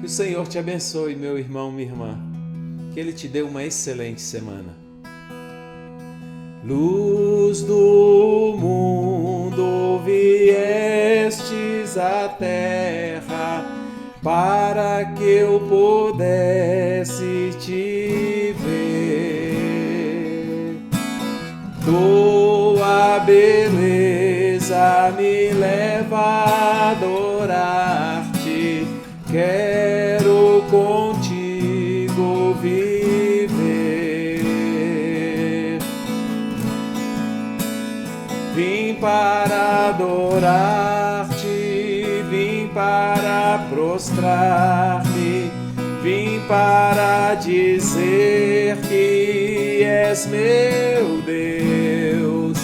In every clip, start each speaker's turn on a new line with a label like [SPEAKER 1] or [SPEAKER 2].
[SPEAKER 1] Que o Senhor te abençoe, meu irmão, minha irmã. Que Ele te dê uma excelente semana. Luz do mundo, viestes à terra, para que eu pudesse te ver. Tua beleza me leva a adorar-te, quero contigo viver. Vim para adorar-te, vim para prostrar-me, vim para dizer que és meu Deus.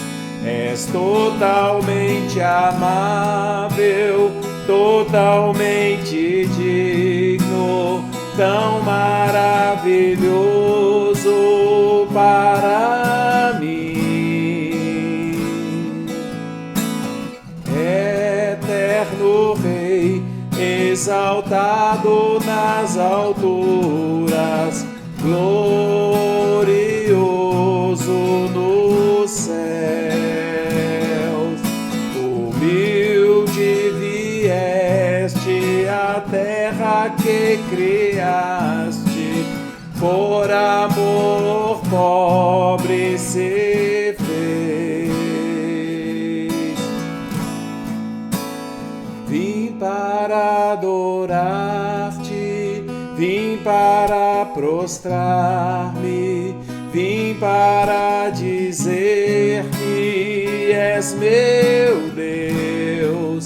[SPEAKER 1] És totalmente amável, totalmente digno, tão maravilhoso para mim. Eterno Rei, exaltado nas alturas, glorioso nos céus, humilde vieste à terra que criaste, por amor pobre se fez. Vim para adorar-te, vim para prostrar-me, vim para dizer que és meu Deus.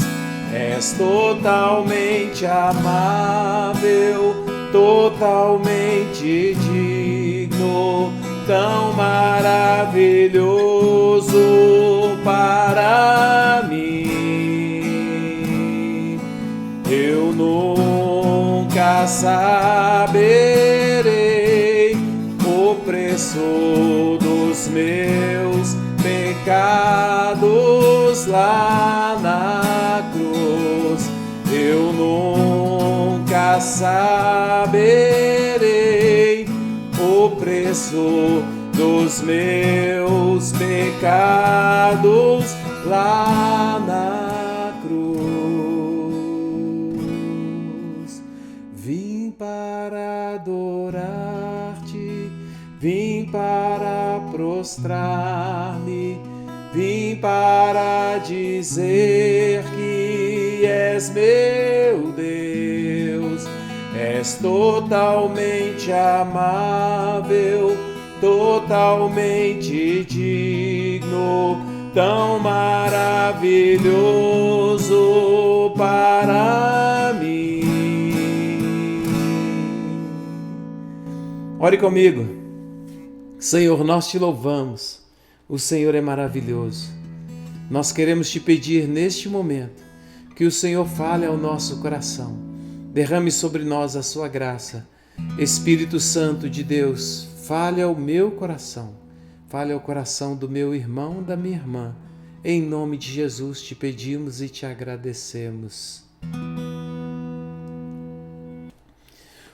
[SPEAKER 1] És totalmente amável, totalmente digno, tão maravilhoso para mim. Eu nunca saberei o preço dos meus pecados lá na cruz. Eu nunca saberei o preço dos meus pecados lá na cruz. Vim para adorar-te, vim para prostrar-me, vim para dizer que és meu Deus. És totalmente amável, totalmente digno, tão maravilhoso para mim. Ore comigo. Senhor, nós te louvamos. O Senhor é maravilhoso. Nós queremos te pedir neste momento que o Senhor fale ao nosso coração. Derrame sobre nós a sua graça. Espírito Santo de Deus, fale ao meu coração. Fale ao coração do meu irmão, da minha irmã. Em nome de Jesus te pedimos e te agradecemos.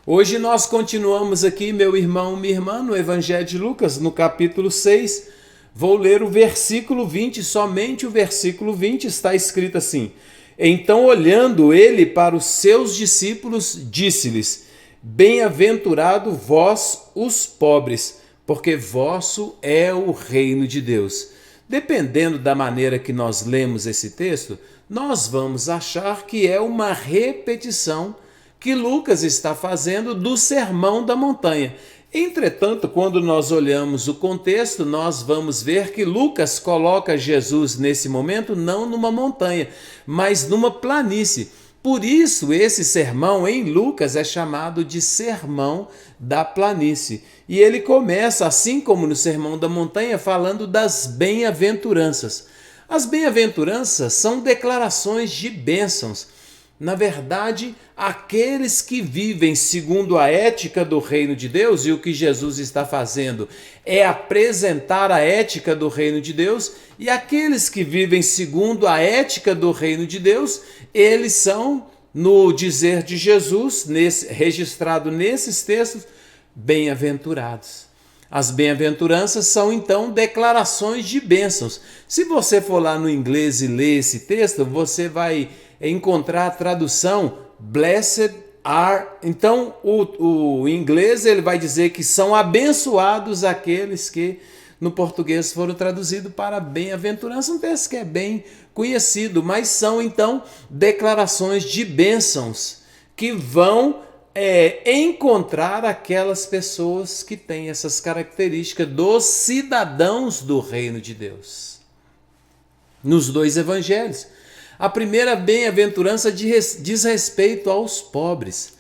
[SPEAKER 1] Hoje nós continuamos aqui, meu irmão, minha irmã, no Evangelho de Lucas, no capítulo 6. Vou ler o versículo 20, somente o versículo 20 está escrito assim: Então, olhando ele para os seus discípulos, disse-lhes: Bem-aventurado vós os pobres, porque vosso é o reino de Deus. Dependendo da maneira que nós lemos esse texto, nós vamos achar que é uma repetição que Lucas está fazendo do Sermão da Montanha. Entretanto, quando nós olhamos o contexto, nós vamos ver que Lucas coloca Jesus nesse momento não numa montanha, mas numa planície. Por isso, esse sermão em Lucas é chamado de Sermão da Planície. E ele começa, assim como no Sermão da Montanha, falando das bem-aventuranças. As bem-aventuranças são declarações de bênçãos. Na verdade, aqueles que vivem segundo a ética do reino de Deus, e o que Jesus está fazendo é apresentar a ética do reino de Deus, e aqueles que vivem segundo a ética do reino de Deus, eles são no dizer de Jesus, registrado nesses textos, bem-aventurados. As bem-aventuranças são, então, declarações de bênçãos. Se você for lá no inglês e ler esse texto, você vai encontrar a tradução Blessed are. Então, o inglês ele vai dizer que são abençoados aqueles que, no português, foram traduzidos para bem-aventurança. Um texto que é bem conhecido, mas são, então, declarações de bênçãos que vão encontrar aquelas pessoas que têm essas características dos cidadãos do reino de Deus. Nos dois evangelhos. A primeira bem-aventurança diz respeito aos pobres.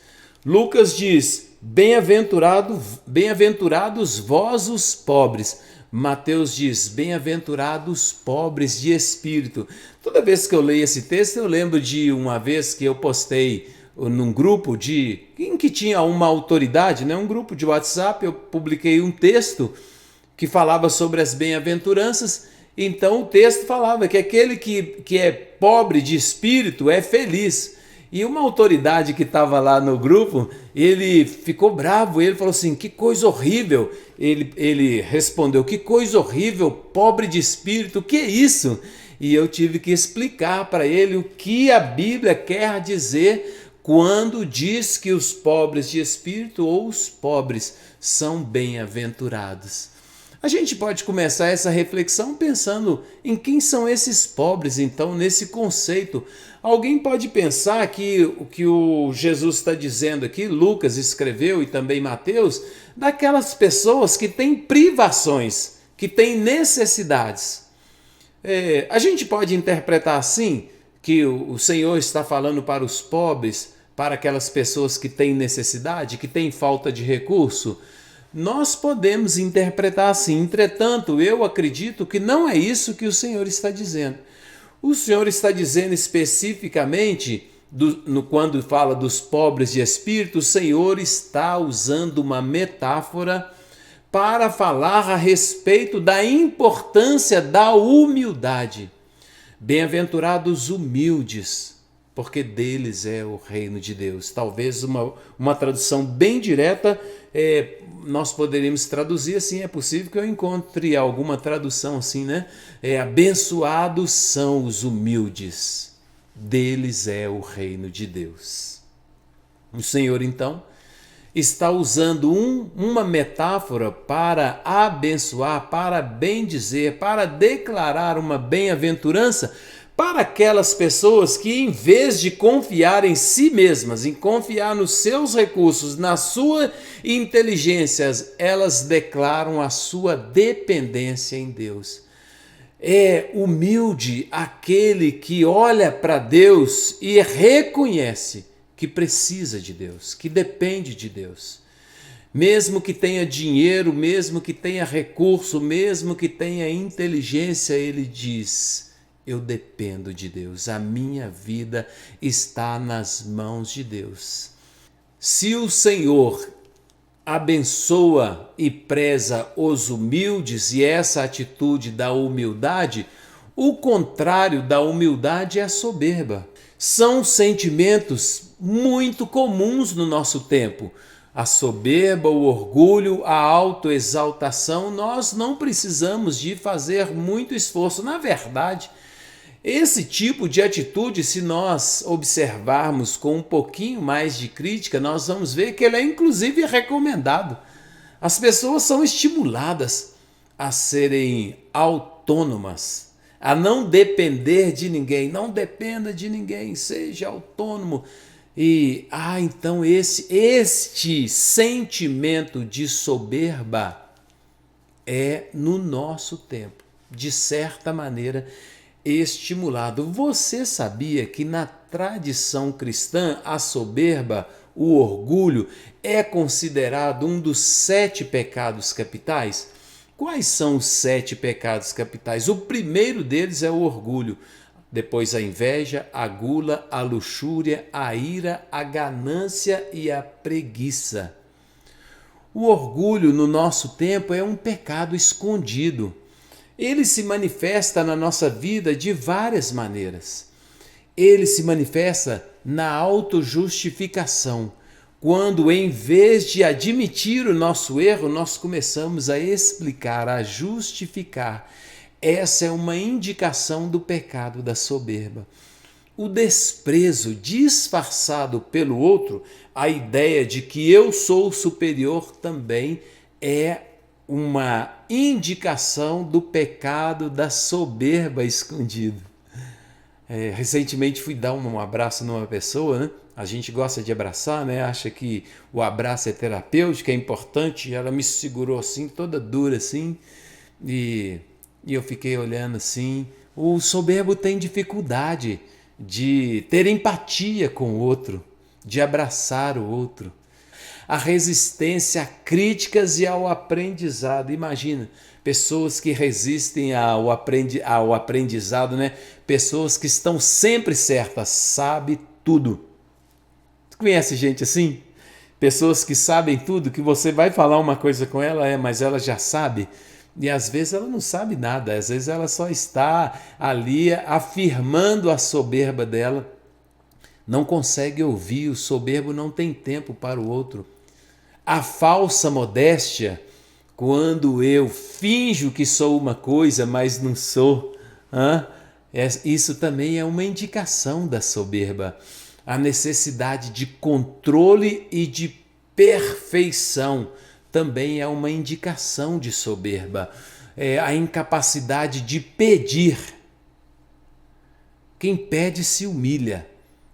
[SPEAKER 1] Lucas diz, bem-aventurados vós os pobres. Mateus diz, bem-aventurados pobres de espírito. Toda vez que eu leio esse texto, eu lembro de uma vez que eu postei num grupo em que tinha uma autoridade, né? Um grupo de WhatsApp, eu publiquei um texto que falava sobre as bem-aventuranças. Então o texto falava que aquele que é pobre de espírito é feliz. E uma autoridade que estava lá no grupo, ele ficou bravo, ele falou assim, que coisa horrível. Ele respondeu, que coisa horrível, pobre de espírito, que é isso? E eu tive que explicar para ele o que a Bíblia quer dizer quando diz que os pobres de espírito ou os pobres são bem-aventurados. A gente pode começar essa reflexão pensando em quem são esses pobres, então, nesse conceito. Alguém pode pensar que o que o Jesus está dizendo aqui, Lucas escreveu e também Mateus, daquelas pessoas que têm privações, que têm necessidades. A gente pode interpretar assim, que o Senhor está falando para os pobres, para aquelas pessoas que têm necessidade, que têm falta de recurso. Nós podemos interpretar assim. Entretanto, eu acredito que não é isso que o Senhor está dizendo. O Senhor está dizendo especificamente, quando fala dos pobres de espírito, o Senhor está usando uma metáfora para falar a respeito da importância da humildade. Bem-aventurados humildes, porque deles é o reino de Deus. Talvez uma tradução bem direta, nós poderíamos traduzir assim, é possível que eu encontre alguma tradução assim, né? Abençoados são os humildes, deles é o reino de Deus. O Senhor, então, está usando uma metáfora para abençoar, para bendizer, para declarar uma bem-aventurança para aquelas pessoas que, em vez de confiar em si mesmas, em confiar nos seus recursos, na sua inteligência, elas declaram a sua dependência em Deus. É humilde aquele que olha para Deus e reconhece que precisa de Deus, que depende de Deus. Mesmo que tenha dinheiro, mesmo que tenha recurso, mesmo que tenha inteligência, ele diz: eu dependo de Deus, a minha vida está nas mãos de Deus. Se o Senhor abençoa e preza os humildes, e essa atitude da humildade, o contrário da humildade é a soberba. São sentimentos muito comuns no nosso tempo. A soberba, o orgulho, a autoexaltação, nós não precisamos de fazer muito esforço. Na verdade, esse tipo de atitude, se nós observarmos com um pouquinho mais de crítica, nós vamos ver que ele é inclusive recomendado. As pessoas são estimuladas a serem autônomas, a não depender de ninguém. Não dependa de ninguém, seja autônomo. E, então este sentimento de soberba é, no nosso tempo, de certa maneira, estimulado. Você sabia que na tradição cristã a soberba, o orgulho, é considerado um dos 7 pecados capitais? Quais são os 7 pecados capitais? O primeiro deles é o orgulho, depois a inveja, a gula, a luxúria, a ira, a ganância e a preguiça. O orgulho no nosso tempo é um pecado escondido. Ele se manifesta na nossa vida de várias maneiras. Ele se manifesta na autojustificação, quando em vez de admitir o nosso erro, nós começamos a explicar, a justificar. Essa é uma indicação do pecado da soberba. O desprezo disfarçado pelo outro, a ideia de que eu sou superior, também é uma indicação do pecado da soberba escondido. Recentemente fui dar um abraço numa pessoa, né? A gente gosta de abraçar, né? Acha que o abraço é terapêutico, é importante. Ela me segurou assim, toda dura assim, e eu fiquei olhando assim. O soberbo tem dificuldade de ter empatia com o outro, de abraçar o outro. A resistência a críticas e ao aprendizado. Imagina, pessoas que resistem ao aprendizado, né? Pessoas que estão sempre certas, sabe tudo. Tu conhece gente assim? Pessoas que sabem tudo, que você vai falar uma coisa com ela, mas ela já sabe. E às vezes ela não sabe nada, às vezes ela só está ali afirmando a soberba dela. Não consegue ouvir, o soberbo não tem tempo para o outro. A falsa modéstia, quando eu finjo que sou uma coisa, mas não sou, isso também é uma indicação da soberba. A necessidade de controle e de perfeição também é uma indicação de soberba. A incapacidade de pedir. Quem pede se humilha.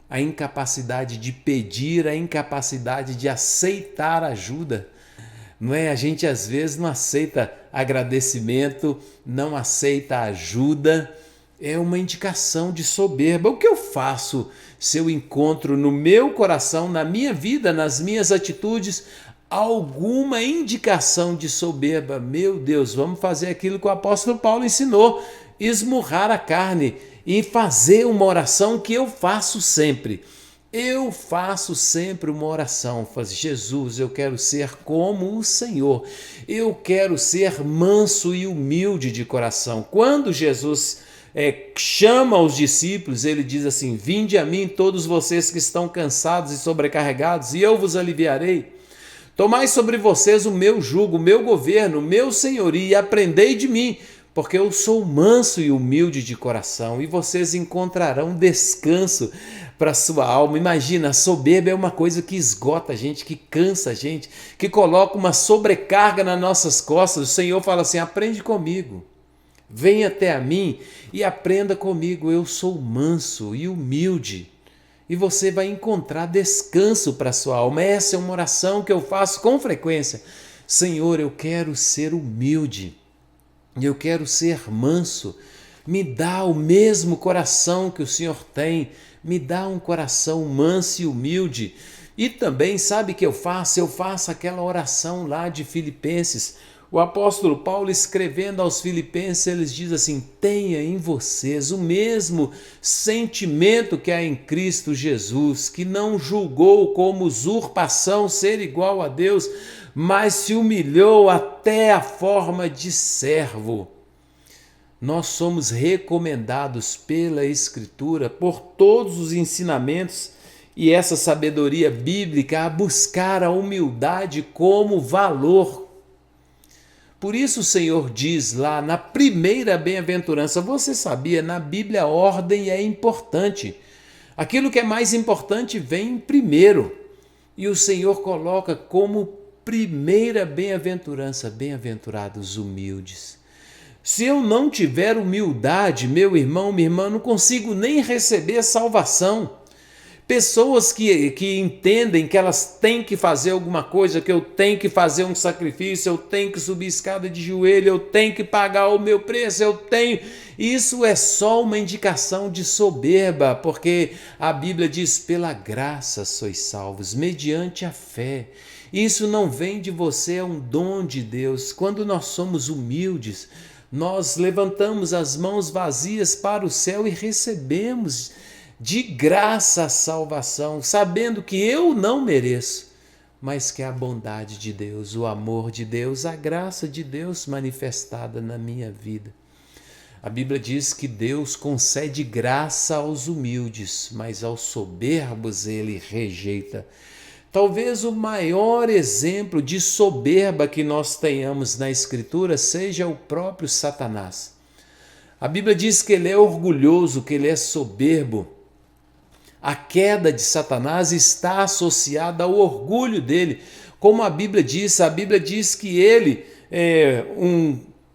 [SPEAKER 1] A incapacidade de pedir, a incapacidade de aceitar ajuda. Não é? A gente às vezes não aceita agradecimento, não aceita ajuda. É uma indicação de soberba. O que eu faço se eu encontro no meu coração, na minha vida, nas minhas atitudes, alguma indicação de soberba? Meu Deus, vamos fazer aquilo que o apóstolo Paulo ensinou: esmurrar a carne e fazer uma oração que eu faço sempre. Eu faço sempre uma oração. Jesus, eu quero ser como o Senhor. Eu quero ser manso e humilde de coração. Quando Jesus chama os discípulos, ele diz assim: vinde a mim todos vocês que estão cansados e sobrecarregados, e eu vos aliviarei. Tomai sobre vocês o meu jugo, o meu governo, o meu senhorio, e aprendei de mim, porque eu sou manso e humilde de coração, e vocês encontrarão descanso para a sua alma. Imagina, a soberba é uma coisa que esgota a gente, que cansa a gente, que coloca uma sobrecarga nas nossas costas. O Senhor fala assim: aprende comigo, venha até a mim e aprenda comigo, eu sou manso e humilde. E você vai encontrar descanso para a sua alma. Essa é uma oração que eu faço com frequência. Senhor, eu quero ser humilde, eu quero ser manso. Me dá o mesmo coração que o Senhor tem. Me dá um coração manso e humilde. E também, sabe o que eu faço? Eu faço aquela oração lá de Filipenses. O apóstolo Paulo, escrevendo aos Filipenses, ele diz assim: tenha em vocês o mesmo sentimento que há em Cristo Jesus, que não julgou como usurpação ser igual a Deus, mas se humilhou até a forma de servo. Nós somos recomendados pela Escritura, por todos os ensinamentos e essa sabedoria bíblica, a buscar a humildade como valor. Por isso o Senhor diz lá na primeira bem-aventurança, você sabia, na Bíblia a ordem é importante. Aquilo que é mais importante vem primeiro. E o Senhor coloca como primeira bem-aventurança, bem-aventurados humildes. Se eu não tiver humildade, meu irmão, minha irmã, não consigo nem receber salvação. Pessoas que entendem que elas têm que fazer alguma coisa, que eu tenho que fazer um sacrifício, eu tenho que subir escada de joelho, eu tenho que pagar o meu preço, eu tenho... Isso é só uma indicação de soberba, porque a Bíblia diz: pela graça sois salvos, mediante a fé. Isso não vem de você, é um dom de Deus. Quando nós somos humildes, nós levantamos as mãos vazias para o céu e recebemos de graça a salvação, sabendo que eu não mereço, mas que é a bondade de Deus, o amor de Deus, a graça de Deus manifestada na minha vida. A Bíblia diz que Deus concede graça aos humildes, mas aos soberbos ele rejeita. Talvez o maior exemplo de soberba que nós tenhamos na Escritura seja o próprio Satanás. A Bíblia diz que ele é orgulhoso, que ele é soberbo. A queda de Satanás está associada ao orgulho dele. Como a Bíblia diz que ele é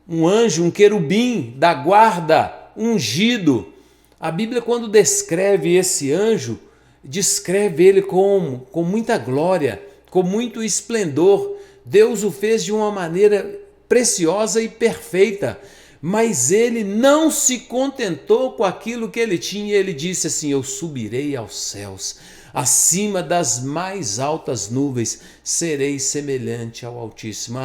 [SPEAKER 1] um anjo, um querubim da guarda, ungido. A Bíblia, quando descreve esse anjo, descreve ele com muita glória, com muito esplendor. Deus o fez de uma maneira preciosa e perfeita, mas ele não se contentou com aquilo que ele tinha. Ele disse assim: eu subirei aos céus, acima das mais altas nuvens, serei semelhante ao Altíssimo.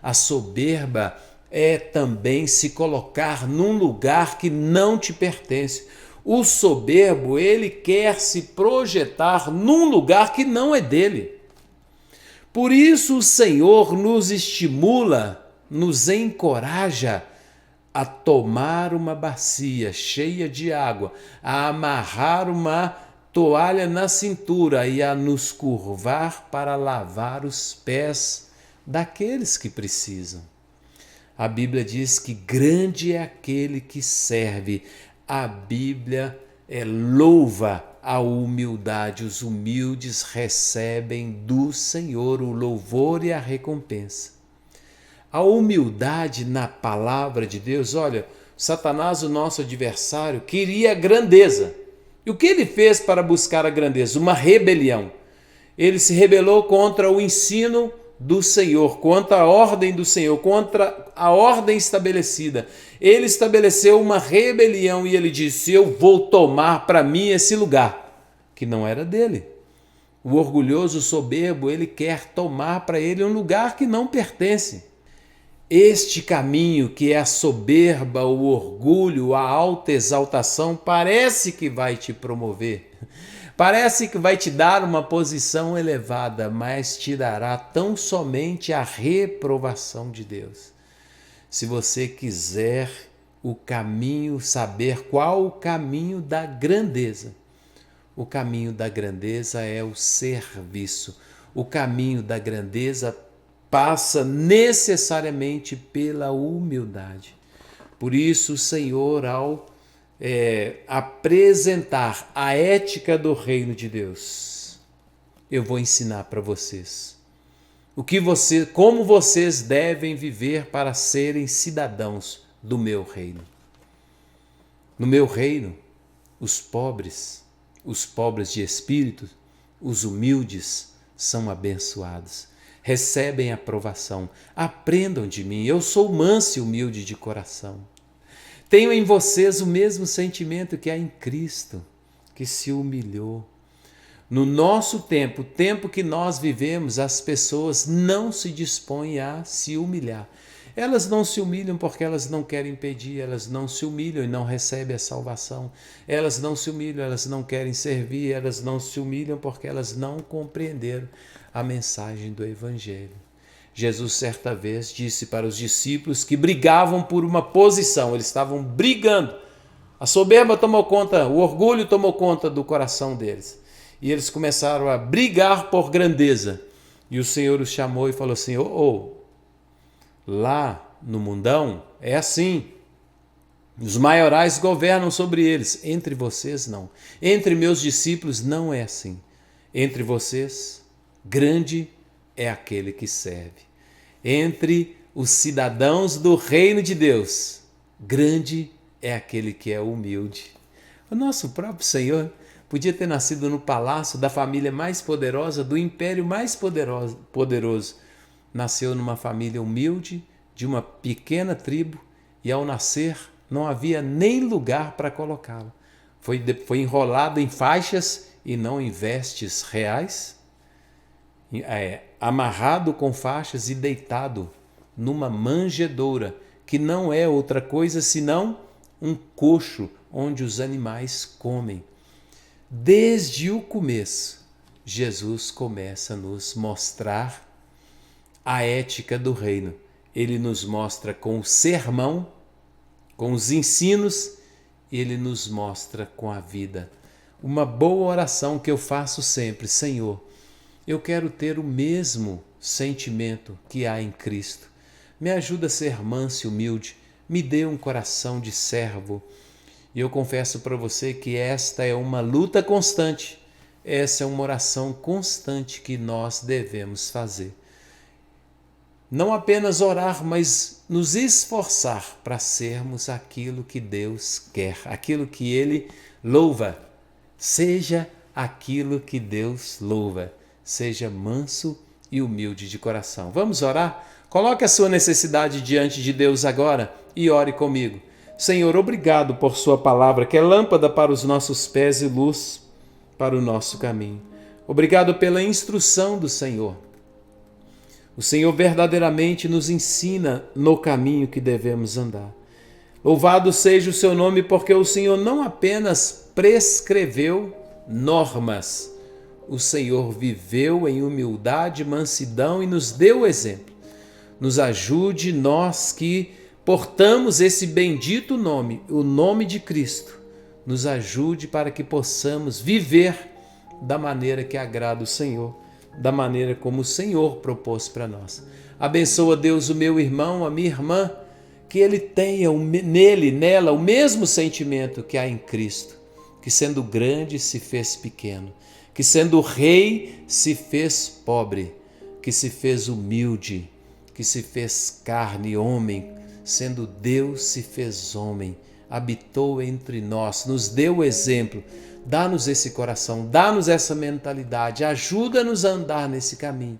[SPEAKER 1] A soberba é também se colocar num lugar que não te pertence. O soberbo, ele quer se projetar num lugar que não é dele. Por isso o Senhor nos estimula, nos encoraja a tomar uma bacia cheia de água, a amarrar uma toalha na cintura e a nos curvar para lavar os pés daqueles que precisam. A Bíblia diz que grande é aquele que serve. A Bíblia louva a humildade. Os humildes recebem do Senhor o louvor e a recompensa. A humildade na palavra de Deus, olha, Satanás, o nosso adversário, queria grandeza. E o que ele fez para buscar a grandeza? Uma rebelião. Ele se rebelou contra o ensino do Senhor, contra a ordem do Senhor, contra a ordem estabelecida. Ele estabeleceu uma rebelião e ele disse: eu vou tomar para mim esse lugar, que não era dele. O orgulhoso, soberbo, ele quer tomar para ele um lugar que não pertence. Este caminho, que é a soberba, o orgulho, a autoexaltação, parece que vai te promover, parece que vai te dar uma posição elevada, mas te dará tão somente a reprovação de Deus. Se você quiser o caminho, saber qual o caminho da grandeza, o caminho da grandeza é o serviço. O caminho da grandeza passa necessariamente pela humildade. Por isso, o Senhor, ao apresentar a ética do reino de Deus, eu vou ensinar para vocês como vocês devem viver para serem cidadãos do meu reino. No meu reino, os pobres de espírito, os humildes são abençoados, recebem aprovação. Aprendam de mim, eu sou manso e humilde de coração. Tenho em vocês o mesmo sentimento que há em Cristo, que se humilhou. No nosso tempo, o tempo que nós vivemos, as pessoas não se dispõem a se humilhar. Elas não se humilham porque elas não querem pedir, elas não se humilham e não recebem a salvação. Elas não se humilham, elas não querem servir, elas não se humilham porque elas não compreenderam a mensagem do Evangelho. Jesus certa vez disse para os discípulos que brigavam por uma posição, eles estavam brigando. A soberba tomou conta, o orgulho tomou conta do coração deles. E eles começaram a brigar por grandeza. E o Senhor os chamou e falou assim: lá no mundão é assim. Os maiorais governam sobre eles. Entre vocês, não. Entre meus discípulos, não é assim. Entre vocês, grande é aquele que serve. Entre os cidadãos do reino de Deus, grande é aquele que é humilde. O nosso próprio Senhor podia ter nascido no palácio da família mais poderosa, do império mais poderoso. Nasceu numa família humilde, de uma pequena tribo, e ao nascer não havia nem lugar para colocá-lo. Foi enrolado em faixas e não em vestes reais, amarrado com faixas e deitado numa manjedoura, que não é outra coisa senão um coxo onde os animais comem. Desde o começo, Jesus começa a nos mostrar a ética do reino. Ele nos mostra com o sermão, com os ensinos, Ele nos mostra com a vida. Uma boa oração que eu faço sempre: Senhor, eu quero ter o mesmo sentimento que há em Cristo. Me ajuda a ser manso e humilde, me dê um coração de servo. E eu confesso para você que esta é uma luta constante, essa é uma oração constante que nós devemos fazer. Não apenas orar, mas nos esforçar para sermos aquilo que Deus quer, aquilo que Ele louva. Seja aquilo que Deus louva, seja manso e humilde de coração. Vamos orar? Coloque a sua necessidade diante de Deus agora e ore comigo. Senhor, obrigado por sua palavra, que é lâmpada para os nossos pés e luz para o nosso caminho. Obrigado pela instrução do Senhor. O Senhor verdadeiramente nos ensina no caminho que devemos andar. Louvado seja o seu nome, porque o Senhor não apenas prescreveu normas, o Senhor viveu em humildade, mansidão e nos deu exemplo. Nos ajude, nós que portamos esse bendito nome, o nome de Cristo, nos ajude para que possamos viver da maneira que agrada o Senhor, da maneira como o Senhor propôs para nós. Abençoa, Deus, o meu irmão, a minha irmã, que ele tenha nela o mesmo sentimento que há em Cristo, que sendo grande se fez pequeno, que sendo rei se fez pobre, que se fez humilde, que se fez carne, homem, sendo Deus se fez homem, habitou entre nós, nos deu o exemplo. Dá-nos esse coração, dá-nos essa mentalidade, ajuda-nos a andar nesse caminho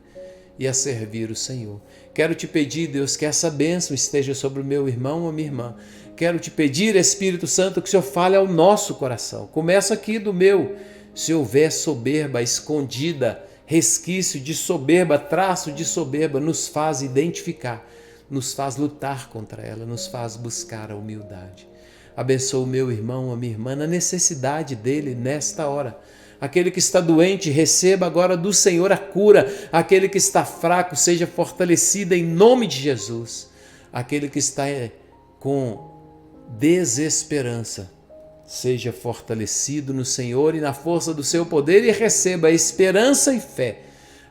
[SPEAKER 1] e a servir o Senhor. Quero te pedir, Deus, que essa bênção esteja sobre o meu irmão ou a minha irmã. Quero te pedir, Espírito Santo, que o Senhor fale ao nosso coração. Começa aqui do meu. Se houver soberba escondida, resquício de soberba, traço de soberba, nos faz identificar, nos faz lutar contra ela, nos faz buscar a humildade. Abençoa o meu irmão, a minha irmã, na necessidade dele nesta hora. Aquele que está doente, receba agora do Senhor a cura. Aquele que está fraco, seja fortalecido em nome de Jesus. Aquele que está com desesperança, seja fortalecido no Senhor e na força do seu poder e receba esperança e fé.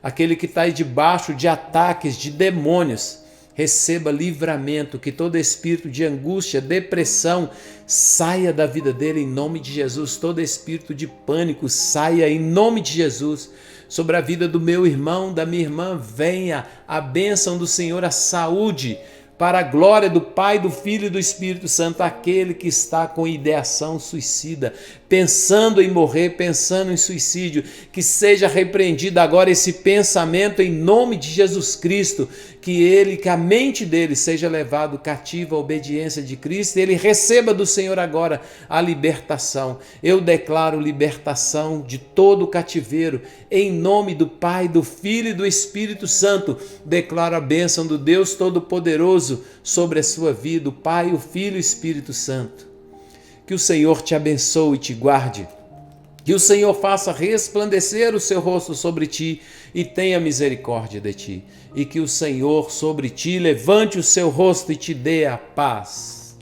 [SPEAKER 1] Aquele que está aí debaixo de ataques de demônios, receba livramento, que todo espírito de angústia, depressão, saia da vida dele em nome de Jesus. Todo espírito de pânico saia em nome de Jesus. Sobre a vida do meu irmão, da minha irmã, venha a bênção do Senhor, a saúde, para a glória do Pai, do Filho e do Espírito Santo. Aquele que está com ideação suicida, pensando em morrer, pensando em suicídio, que seja repreendido agora esse pensamento em nome de Jesus Cristo, que a mente dele seja levado cativo à obediência de Cristo, e ele receba do Senhor agora a libertação. Eu declaro libertação de todo o cativeiro, em nome do Pai, do Filho e do Espírito Santo. Declaro a bênção do Deus Todo-Poderoso sobre a sua vida, o Pai, o Filho e o Espírito Santo. Que o Senhor te abençoe e te guarde. Que o Senhor faça resplandecer o seu rosto sobre ti e tenha misericórdia de ti. E que o Senhor sobre ti levante o seu rosto e te dê a paz.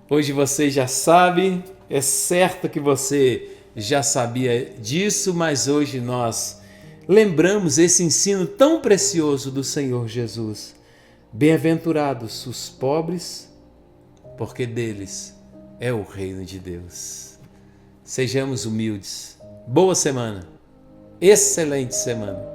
[SPEAKER 1] Hoje você já sabe, é certo que você já sabia disso, mas hoje nós lembramos esse ensino tão precioso do Senhor Jesus. Bem-aventurados os pobres, porque deles é o reino de Deus. Sejamos humildes. Boa semana. Excelente semana.